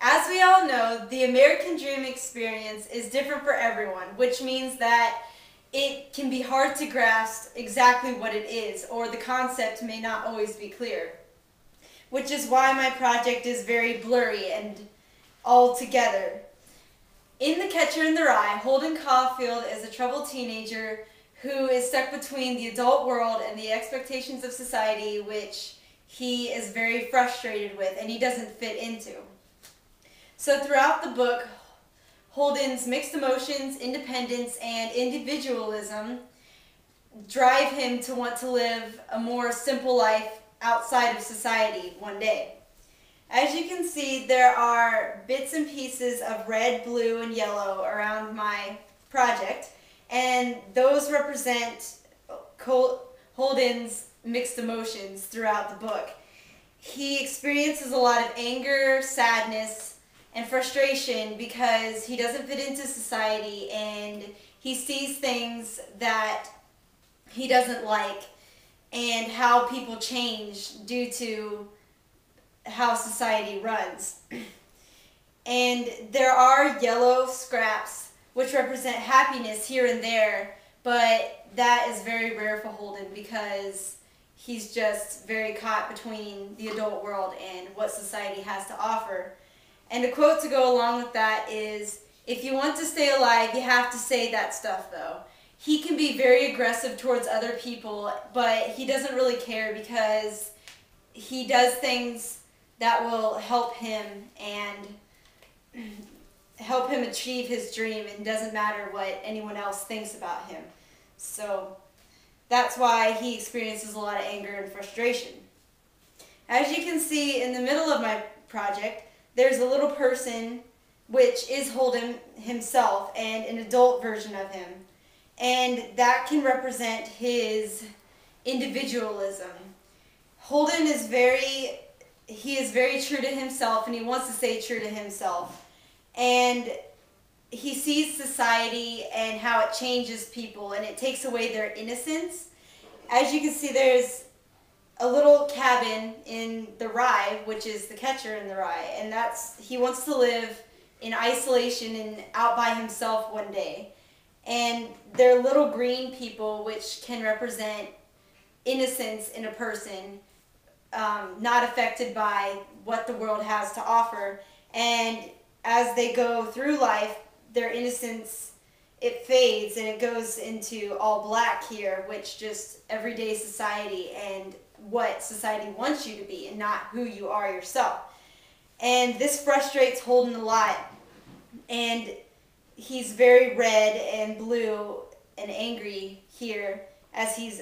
As we all know, the American dream experience is different for everyone, which means that it can be hard to grasp exactly what it is, or the concept may not always be clear. Which is why my project is very blurry and all together. In The Catcher in the Rye, Holden Caulfield is a troubled teenager who is stuck between the adult world and the expectations of society, which he is very frustrated with and he doesn't fit into. So throughout the book, Holden's mixed emotions, independence, and individualism drive him to want to live a more simple life outside of society one day. As you can see, there are bits and pieces of red, blue, and yellow around my project, and those represent Holden's mixed emotions throughout the book. He experiences a lot of anger, sadness, and frustration because he doesn't fit into society and he sees things that he doesn't like and how people change due to how society runs. And there are yellow scraps which represent happiness here and there, but that is very rare for Holden because he's just very caught between the adult world and what society has to offer. And a quote to go along with that is, "If you want to stay alive, you have to say that stuff though." He can be very aggressive towards other people, but he doesn't really care because he does things that will help him and help him achieve his dream, and doesn't matter what anyone else thinks about him. So that's why he experiences a lot of anger and frustration. As you can see in the middle of my project, there's a little person, which is Holden himself, and an adult version of him. And that can represent his individualism. Holden is very true to himself, and he wants to stay true to himself. And he sees society and how it changes people, and it takes away their innocence. As you can see, there's a little cabin in the rye, which is the Catcher in the Rye, and he wants to live in isolation and out by himself one day. And they're little green people, which can represent innocence in a person, not affected by what the world has to offer. And as they go through life, their innocence, it fades and it goes into all black here, which just everyday society and what society wants you to be and not who you are yourself. And this frustrates Holden a lot, and he's very red and blue and angry here as he's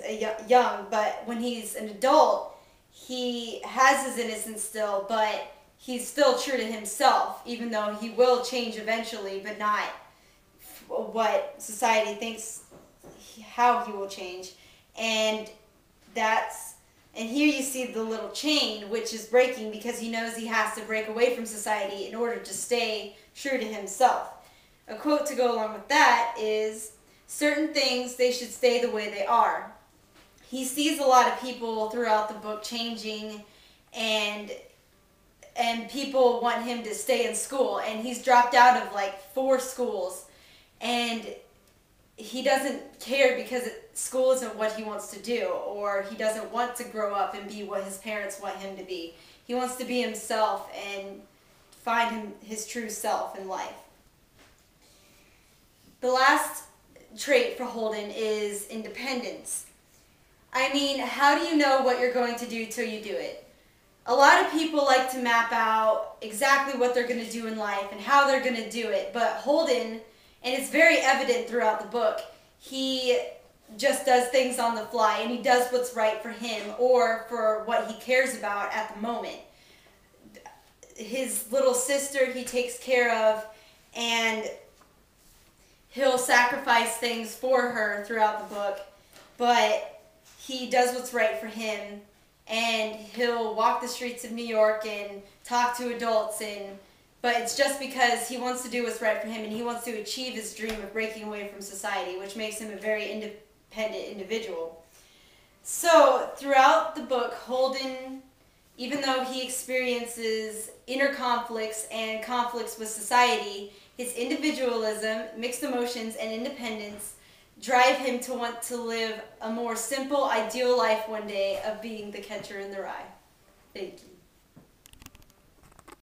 young, but when he's an adult, he has his innocence still, but he's still true to himself, even though he will change eventually, but not what society thinks how he will change. And here you see the little chain, which is breaking because he knows he has to break away from society in order to stay true to himself. A quote to go along with that is, "Certain things, they should stay the way they are." He sees a lot of people throughout the book changing, and people want him to stay in school, and he's dropped out of like 4 schools, and he doesn't care because school isn't what he wants to do, or he doesn't want to grow up and be what his parents want him to be. He wants to be himself and find his true self in life. The last trait for Holden is independence. I mean, how do you know what you're going to do till you do it? A lot of people like to map out exactly what they're going to do in life and how they're going to do it, but Holden, and it's very evident throughout the book, he just does things on the fly, and he does what's right for him or for what he cares about at the moment. His little sister he takes care of, and he'll sacrifice things for her throughout the book, but he does what's right for him, and he'll walk the streets of New York and talk to adults, but it's just because he wants to do what's right for him, and he wants to achieve his dream of breaking away from society, which makes him a very independent individual. So throughout the book, Holden Even though he experiences inner conflicts and conflicts with society, his individualism, mixed emotions, and independence drive him to want to live a more simple, ideal life one day of being the catcher in the rye. Thank you.